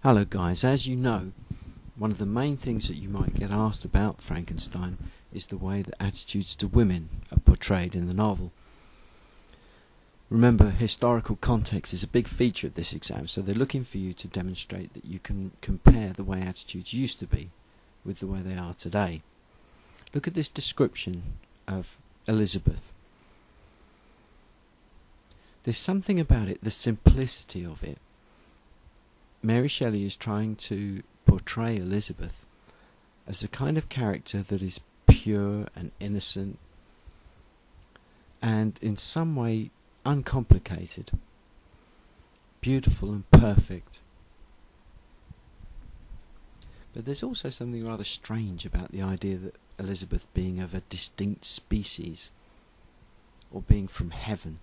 Hello guys, as you know, one of the main things that you might get asked about Frankenstein is the way that attitudes to women are portrayed in the novel. Remember, historical context is a big feature of this exam, so they're looking for you to demonstrate that you can compare the way attitudes used to be with the way they are today. Look at this description of Elizabeth. There's something about it, the simplicity of it. Mary Shelley is trying to portray Elizabeth as a kind of character that is pure and innocent and in some way uncomplicated, beautiful and perfect. But there's also something rather strange about the idea that Elizabeth being of a distinct species, or being from heaven,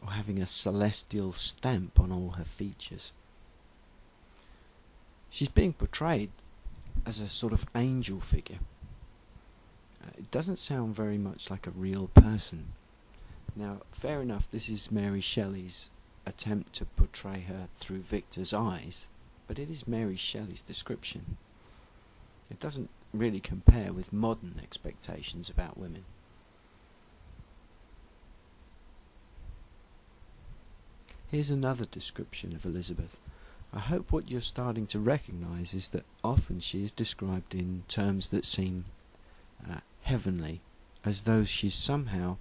or having a celestial stamp on all her features. She's being portrayed as a sort of angel figure. It doesn't sound very much like a real person. Now, fair enough, this is Mary Shelley's attempt to portray her through Victor's eyes, but it is Mary Shelley's description. It doesn't really compare with modern expectations about women. Here's another description of Elizabeth. I hope what you're starting to recognise is that often she is described in terms that seem heavenly, as though she's somehow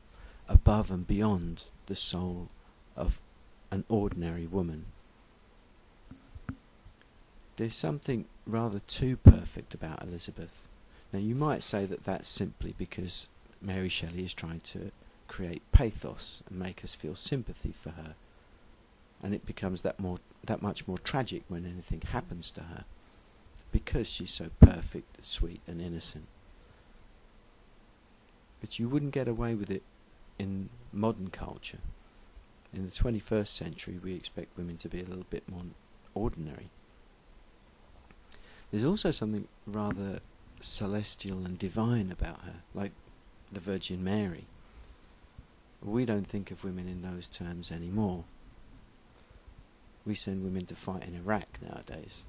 above and beyond the soul of an ordinary woman. There's something rather too perfect about Elizabeth. Now you might say that that's simply because Mary Shelley is trying to create pathos and make us feel sympathy for her, and it becomes that much more tragic when anything happens to her, because she's so perfect, sweet and innocent. But you wouldn't get away with it in modern culture. In the 21st century we expect women to be a little bit more ordinary. There's also something rather celestial and divine about her, like the Virgin Mary. We don't think of women in those terms anymore. We send women to fight in Iraq nowadays.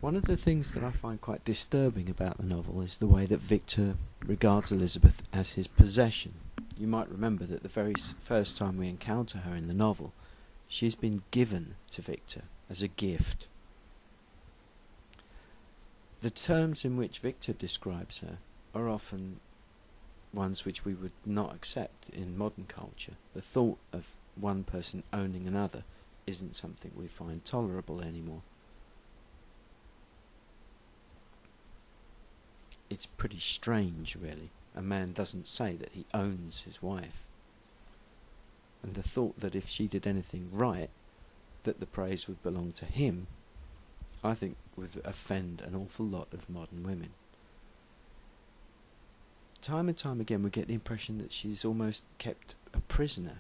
One of the things that I find quite disturbing about the novel is the way that Victor regards Elizabeth as his possession. You might remember that the very first time we encounter her in the novel, she's been given to Victor as a gift. The terms in which Victor describes her are often ones which we would not accept in modern culture. The thought of one person owning another isn't something we find tolerable anymore. It's pretty strange, really. A man doesn't say that he owns his wife. And the thought that if she did anything right, that the praise would belong to him, I think would offend an awful lot of modern women. Time and time again we get the impression that she's almost kept a prisoner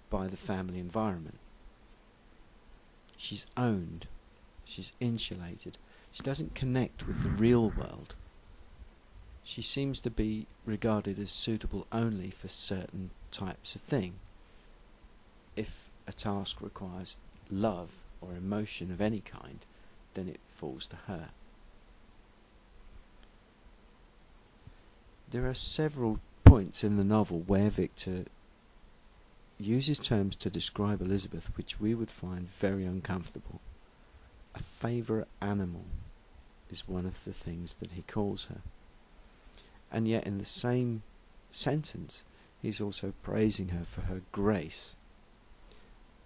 by the family environment. She's owned, she's insulated, she doesn't connect with the real world. She seems to be regarded as suitable only for certain types of thing. If a task requires love or emotion of any kind, then it falls to her. There are several points in the novel where Victor uses terms to describe Elizabeth which we would find very uncomfortable. A favourite animal is one of the things that he calls her. And yet in the same sentence he's also praising her for her grace.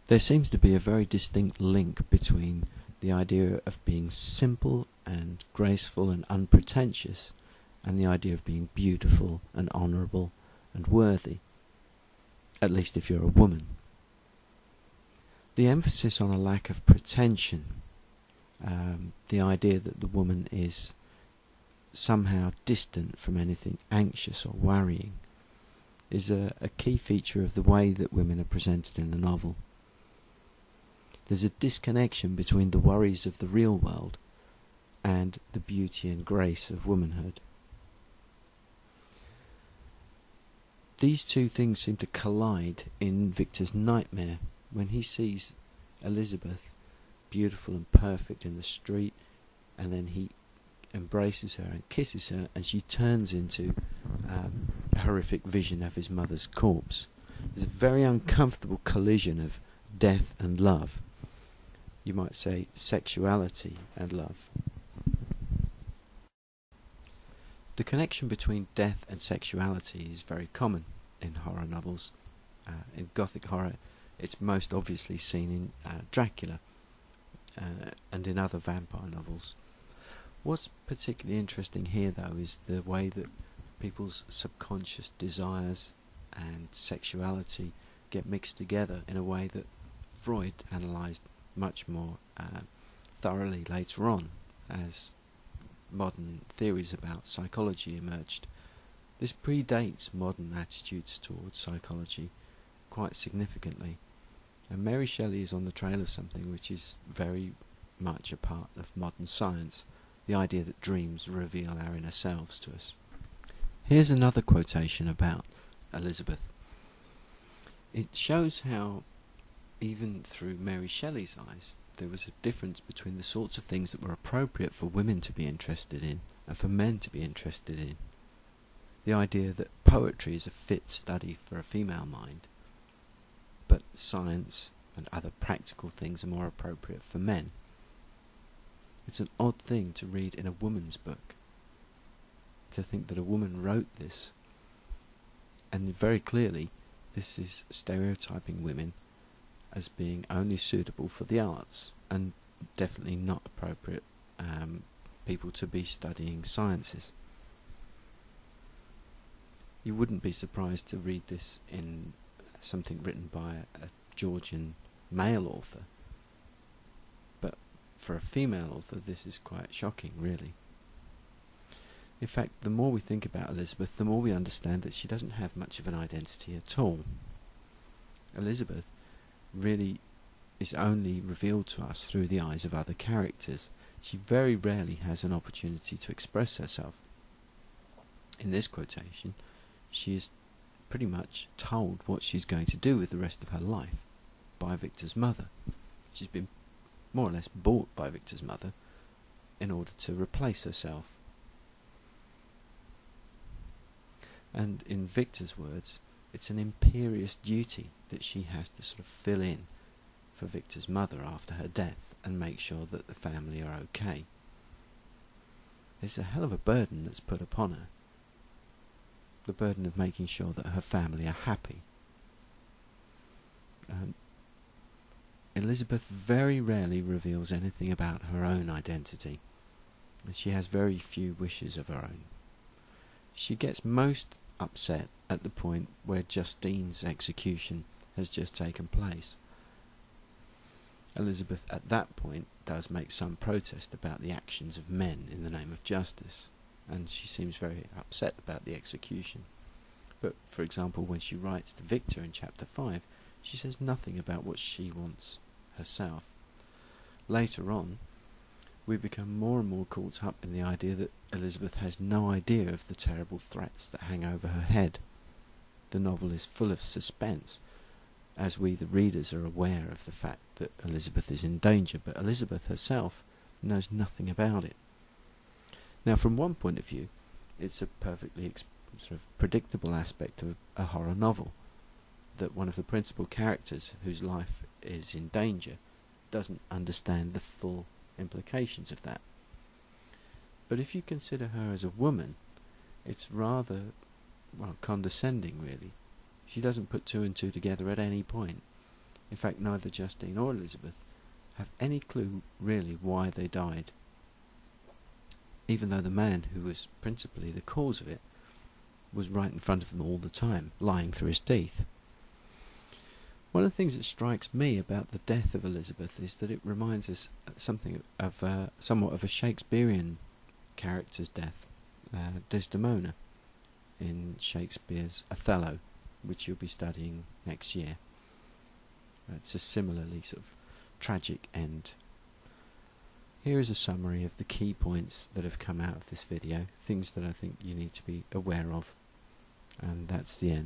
There seems to be a very distinct link between the idea of being simple and graceful and unpretentious and the idea of being beautiful and honourable and worthy, at least if you're a woman. The emphasis on a lack of pretension, the idea that the woman is somehow distant from anything anxious or worrying, is a key feature of the way that women are presented in the novel. There's a disconnection between the worries of the real world and the beauty and grace of womanhood. these two things seem to collide in Victor's nightmare when he sees Elizabeth, beautiful and perfect, in the street, and then he embraces her and kisses her, and she turns into a horrific vision of his mother's corpse. There's a very uncomfortable collision of death and love. You might say sexuality and love. The connection between death and sexuality is very common in horror novels. In Gothic horror, it's most obviously seen in Dracula and in other vampire novels. What's particularly interesting here, though, is the way that people's subconscious desires and sexuality get mixed together in a way that Freud analysed much more thoroughly later on as modern theories about psychology emerged. This predates modern attitudes towards psychology quite significantly, and Mary Shelley is on the trail of something which is very much a part of modern science, the idea that dreams reveal our inner selves to us. Here's another quotation about Elizabeth. It shows how, even through Mary Shelley's eyes, there was a difference between the sorts of things that were appropriate for women to be interested in and for men to be interested in. The idea that poetry is a fit study for a female mind, but science and other practical things are more appropriate for men. It's an odd thing to read in a woman's book, to think that a woman wrote this, and very clearly this is stereotyping women as being only suitable for the arts, and definitely not appropriate people to be studying sciences. You wouldn't be surprised to read this in something written by a Georgian male author, but for a female author this is quite shocking, really. In fact, the more we think about Elizabeth, the more we understand that she doesn't have much of an identity at all. Elizabeth really is only revealed to us through the eyes of other characters. She very rarely has an opportunity to express herself. In this quotation, she is pretty much told what she's going to do with the rest of her life by Victor's mother. She's been more or less bought by Victor's mother in order to replace herself. And in Victor's words, it's an imperious duty that she has to sort of fill in for Victor's mother after her death and make sure that the family are okay. It's a hell of a burden that's put upon her. The burden of making sure that her family are happy. Elizabeth very rarely reveals anything about her own identity, and she has very few wishes of her own. She gets most upset at the point where Justine's execution has just taken place. Elizabeth at that point does make some protest about the actions of men in the name of justice, and she seems very upset about the execution. But for example, when she writes to Victor in chapter 5, she says nothing about what she wants herself. Later on, we become more and more caught up in the idea that Elizabeth has no idea of the terrible threats that hang over her head. The novel is full of suspense, as we the readers are aware of the fact that Elizabeth is in danger, but Elizabeth herself knows nothing about it. Now, from one point of view, it's a perfectly sort of predictable aspect of a horror novel, that one of the principal characters whose life is in danger doesn't understand the full implications of that. But if you consider her as a woman, it's rather, well, condescending, really. She doesn't put two and two together at any point. In fact, neither Justine or Elizabeth have any clue really why they died, even though the man who was principally the cause of it was right in front of them all the time, lying through his teeth. One of the things that strikes me about the death of Elizabeth is that it reminds us something of somewhat of a Shakespearean character's death, Desdemona, in Shakespeare's Othello, which you'll be studying next year. It's a similarly sort of tragic end. Here is a summary of the key points that have come out of this video, things that I think you need to be aware of, and that's the end.